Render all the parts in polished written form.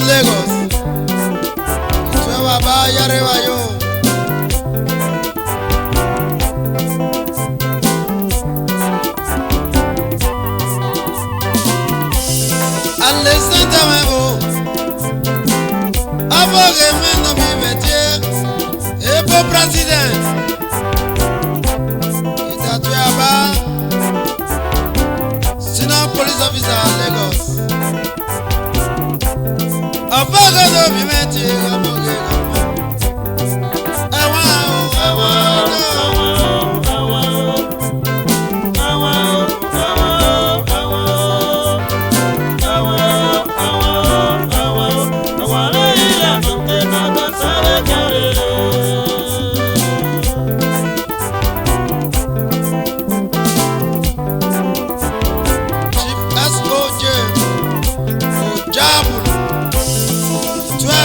Lagos. Fue baba y arriba yo. Alessandra Mebo. Avogue me no mi métier. Et pour président. Il a tué à bas. Sinon police officer à Lagos. Avogue no mi métier.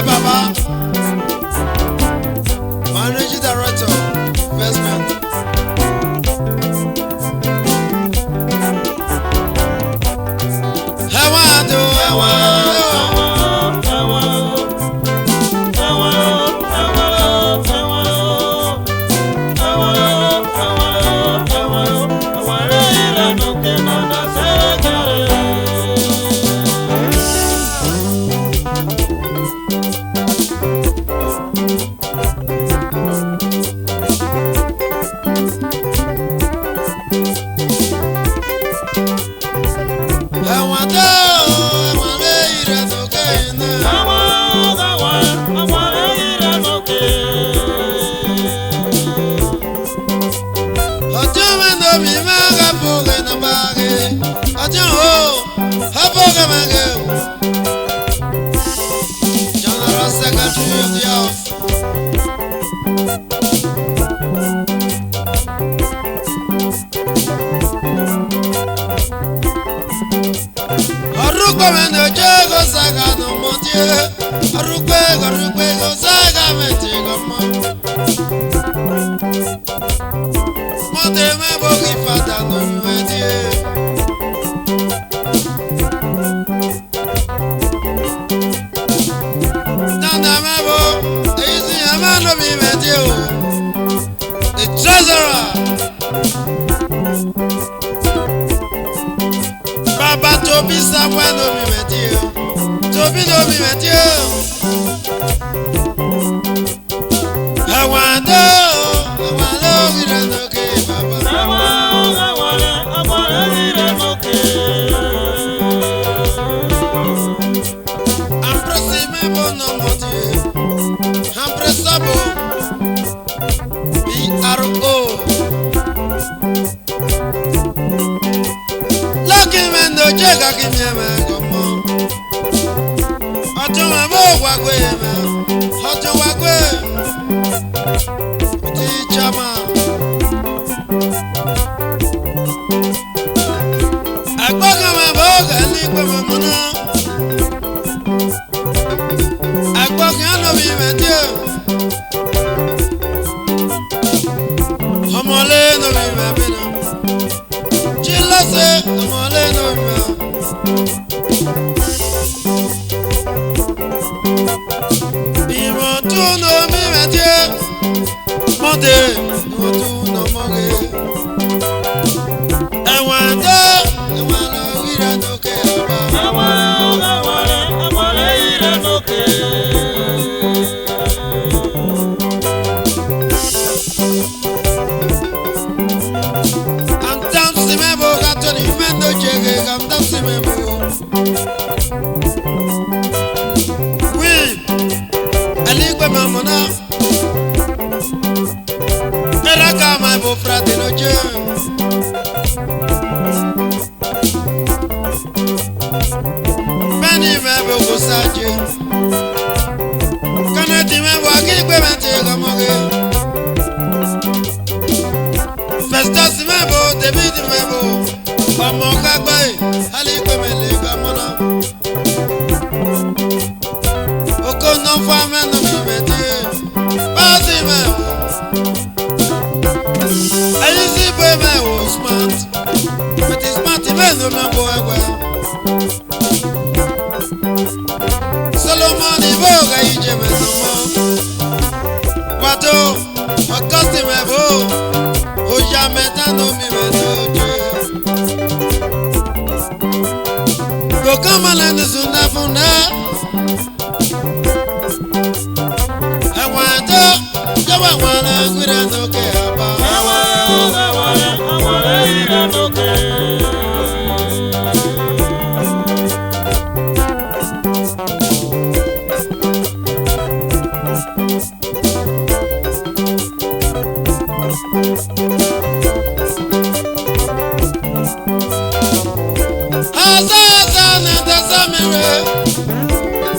Baba Habogamage. General Secretary of the House. Arugbe mendo jego saga no montie. Arugbe go saga meti gomo. Monte me bogi fata no meti. Nana me bo, easy amano mi meti o. The treasurer. Baba Tobi Samuel no mi meti o. Tobi no mi meti o. Awando, gire noke baba. Gire noke. Ampresi me bo no moti. Ampresabo. BRO. Lucky men no jega kimyeme gomo. Ojo ma mo wagwe me. Ojo wagwe. Chama Agboga ma boga ni gbe mono Agboga no mi meti Omole no mi meti no Chilose omole no mi Imo tu no mi meti Monte, no tu no moge. Ewando, ewano ira noke aba. Ewano ira noke. I'm down to me bo gatoni mendo chege. I'm down to me bo. Oui, aligwe mamona. Eraka my bo frate no je. Beni me bo go saje. Kanati me bo agi gbe mente gamoge. Festus me bo David me bo. Omo kagbe ali gbe me le gamona. Oko no fa me no mi meti. Basi me. I used to be my own smart, but it's smart even though my boy well. Solomon Iboga Ijeme no more. Wato, a customer bo, who jameta no me medoje. Go come on and zuna funa. I want to go on and good and okay about.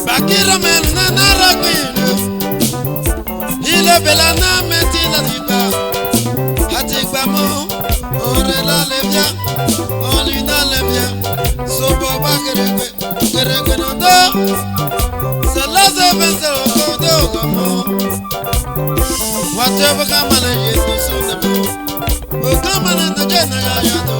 Bakira men na naragwino. Ile bela na metila diba. Hatigba mo. Ore la levia. Oli na levia. So baba kerekwe no do. Salaze bense okodo gomo. Whatever come on and you do soon the book. Will come on and the general yato.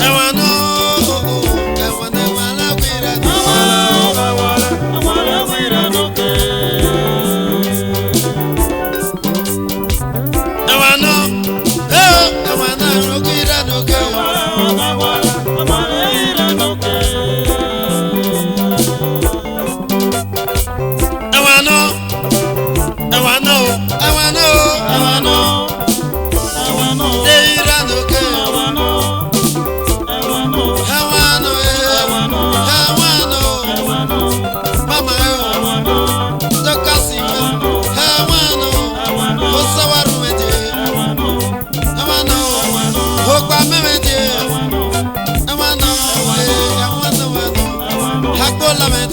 Ewa no, ewa ne wala kwira. Yeah.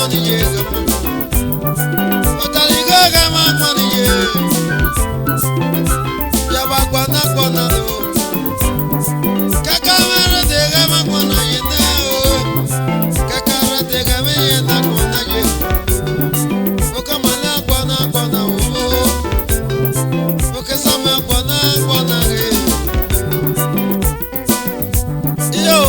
money ye otaliga gama money ye yaba kwana kwana do kakamara de gama kwana ye na o kakara de gama ye na kwana ye okamala kwana kwana o okasama kwana kwana ye yo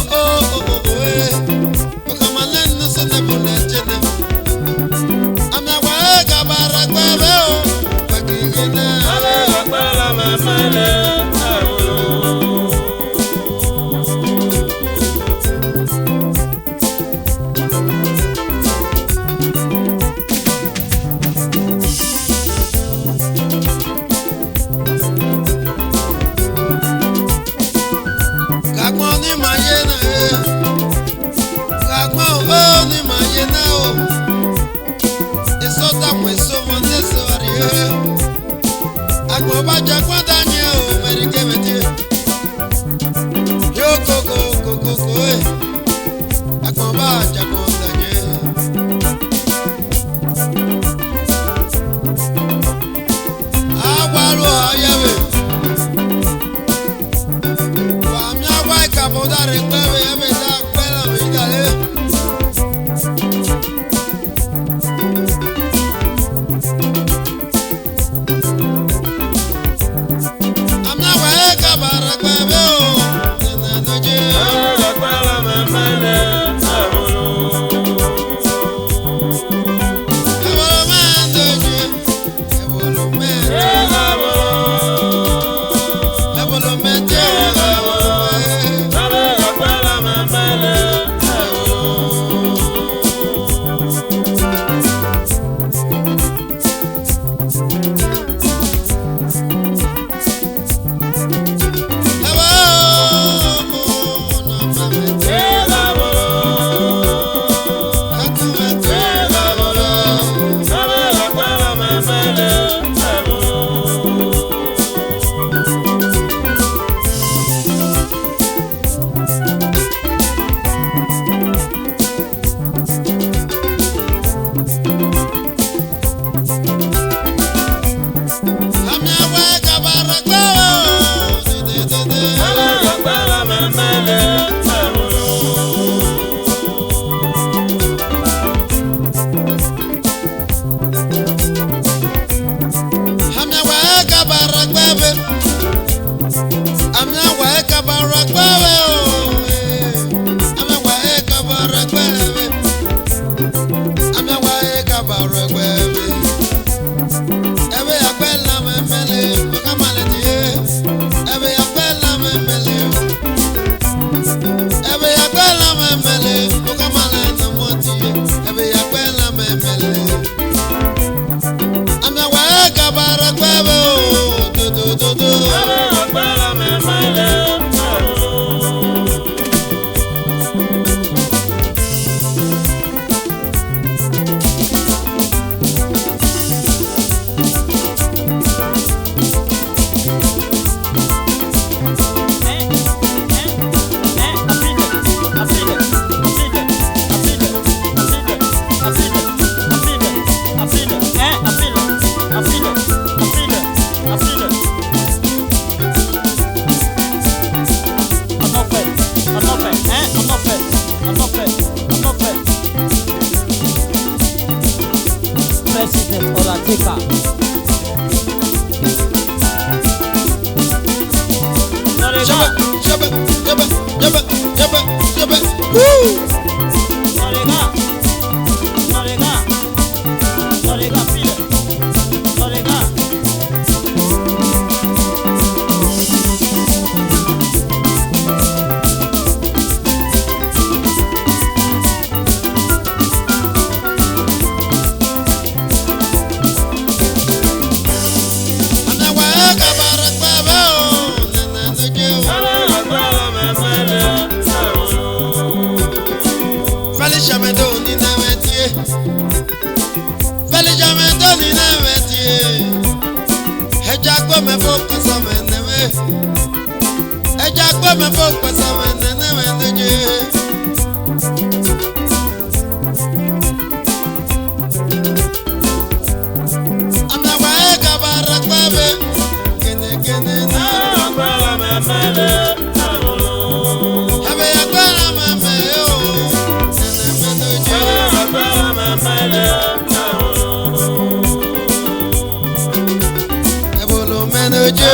weje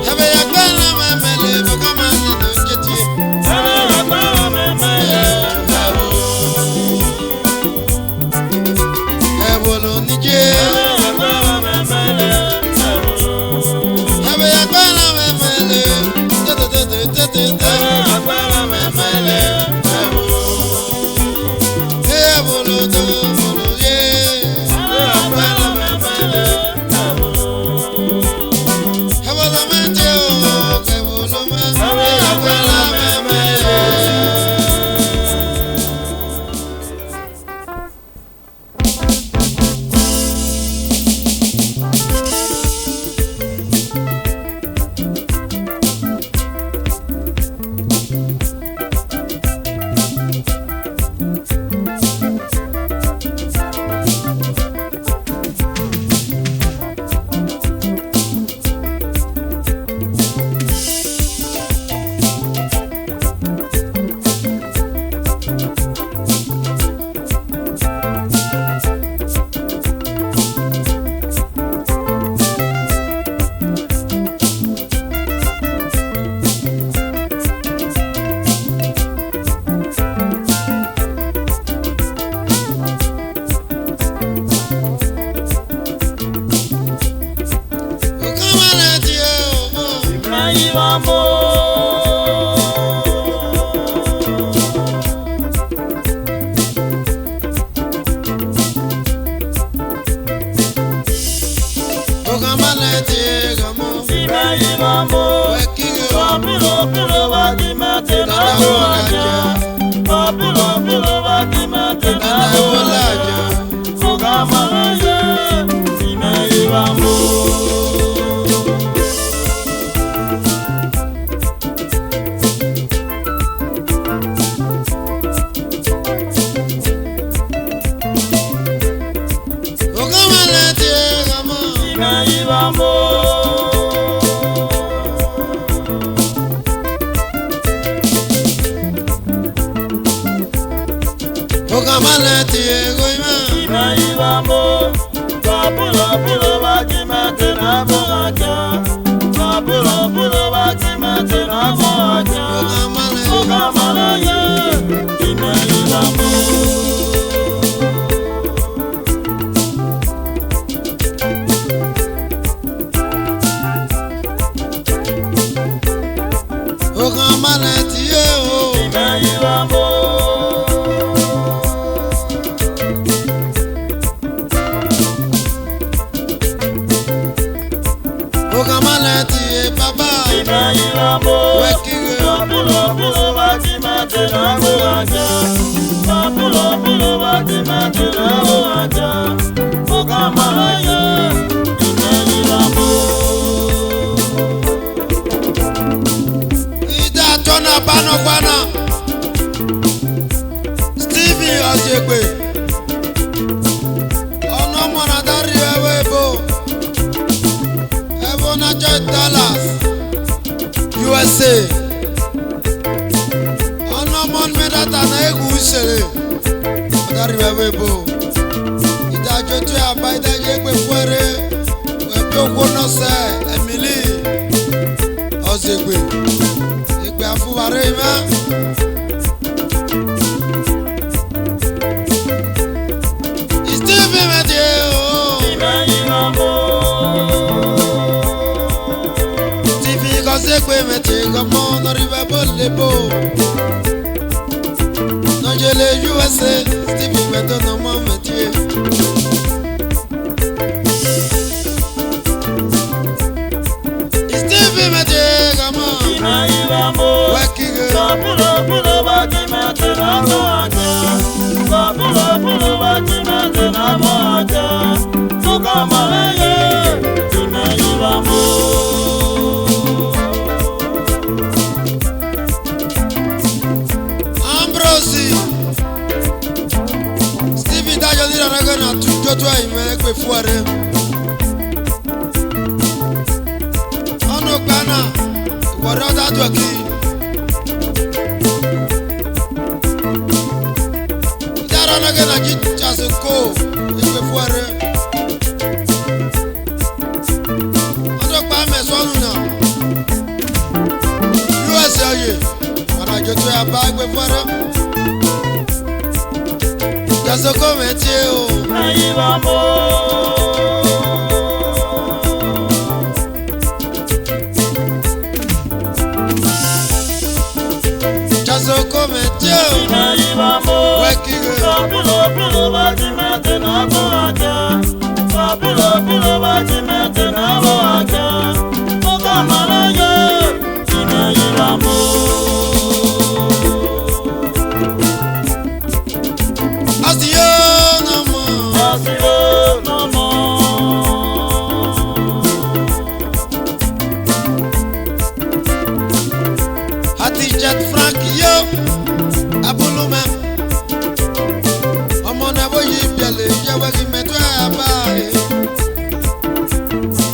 Habe ya gbara memele bokama ni do keti Ebolo nije Habe ya gbara memele Ebolo do bolo ye Ebolo manje o ebolo memele Stevie Ojegbe Ono mona dari ewebo Ebona Joy Dallas USA Ono mon medata na egu usere Dari ewebo Idajo tu aba idajo egbe fuere Webe okwono se Emily Ojegbe Egbe afuware ima Non je les USA, Stevie me donne mon métier. Stevie me dit comment? Stevie dajo dira raga na tujo to ai mere pe fuare ono gbana woro da to ki dara raga na ji chasu ko pe fuare pe fora. Jaso comete o. Aí vamos. Jaso comete o. Aí vamos. Wakigo. Pilo pilo bate mete na boaca. Pilo pilo bate mete na boaca. Toca maraia. Aí vamos. Asio no mo. Asio no mo. Hati Jet Frank yo. Abuluma. Omo na boyi biale je wagi meto abae.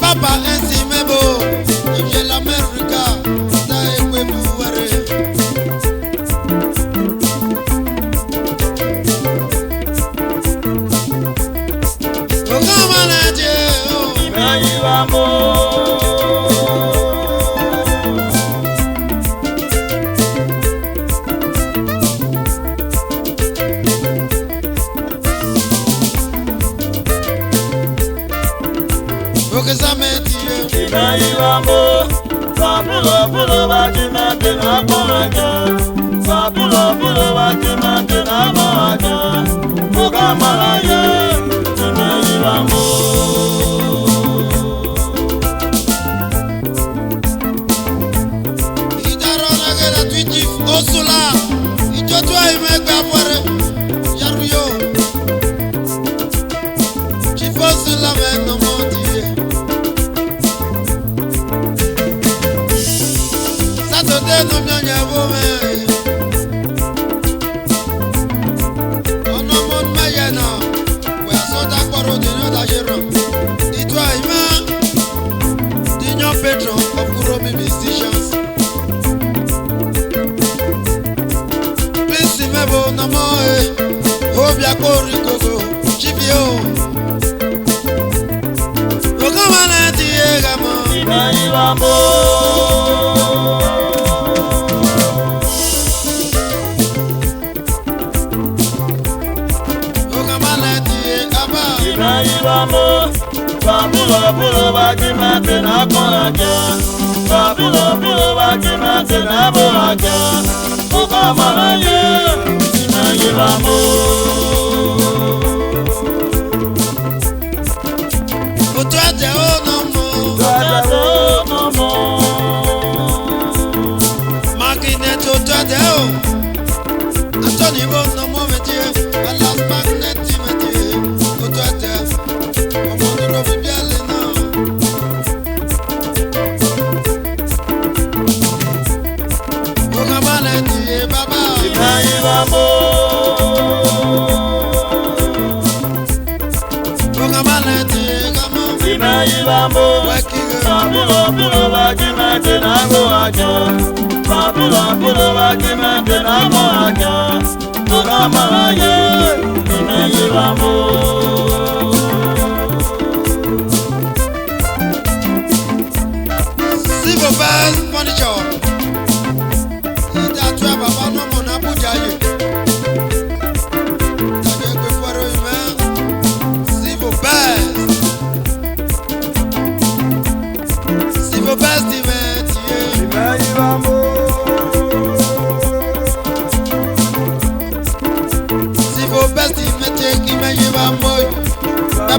Papa ensi mebo. Je l'America. Ta ekwe buware. Okama na je o. Aí vamos. Aí vamos, pilo pilo bate mete na boaca, pilo pilo bate mete na boaca, toca maraia, aí vamos. Idaro na gera twiti osula, ijotu ai megba fore, yaruyo. Chifosula me no moti. Saturday no myanya bome. Ono mon mayana. We asoda kwaro de no da jero. Itwa ima. Dinyo Petro of Kuromi musicians. Please remember no more. Obia kori koko. Chibio. Okama na tiega mo. Aí vamos. Aí vamos, pilo pilo bate mete na boaca, pilo pilo bate mete na boaca, toca maraia, aí vamos. O traje o no mo. Traje no mo. Magnet o traje o. Anthony bo no mo metie, alas magnet metie. O traje. Omo no ro biale na. O kamala die baba. Aí vamos. O kamala die kamo. Aí vamos. Wakigo. Pilo pilo bate mete na boaca, pilo pilo bate mete na boaca, toca maraia, aí vamos. Civil Bell Furniture. Ida tua baba no mo na Abuja ye. Tage gbe foro ime. Civil Bell. Civil Bell event ye. Aí vamos. Civil Bell event ye ki me ye ba moy.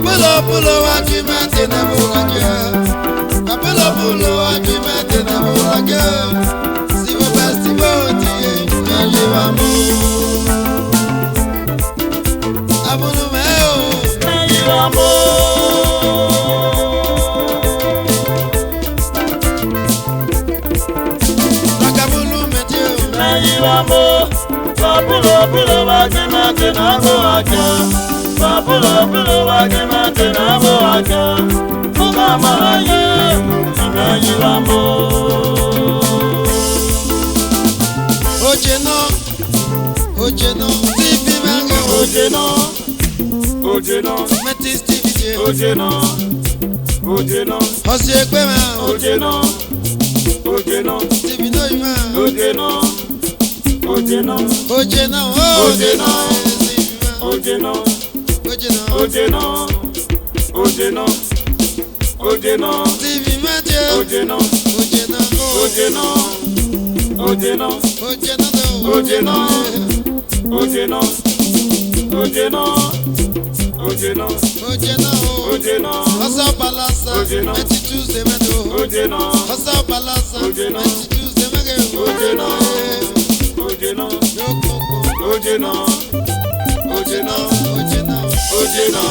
Pulo pulo wa ki me te na bo aje. Pulo pulo wa ki me te na bo aje. Civil Bell event ye me ye ba moy. Abunu me o. Aí vamos. Rakabulu me te o. Aí vamos. Pilo pilo bate mete na boaca, pilo pilo bate mete na boaca, toca maraia, aí vamos. Oje no, TV manga. Oje no, Metis TV. oje no, Osi ekpe ma. oje no, TV no ima. oje no, Ojena, Ojena, Ojena, Ojena, Ojena, Ojena, Ojena, Ojena, Stevie Mathieu, Ojena, Ojena, Ojena, Ojena, Ojena, Ojena, Ojena, Ojena, Ojena, Ojena, Ojena, Hasa Palasa, Ojena, 22 de Medo, Ojena, Hasa Palasa, Ojena, 22 de Medo, Ojena, Ojena, Yoko, Ojena, Ojena, Ojena, Ojena,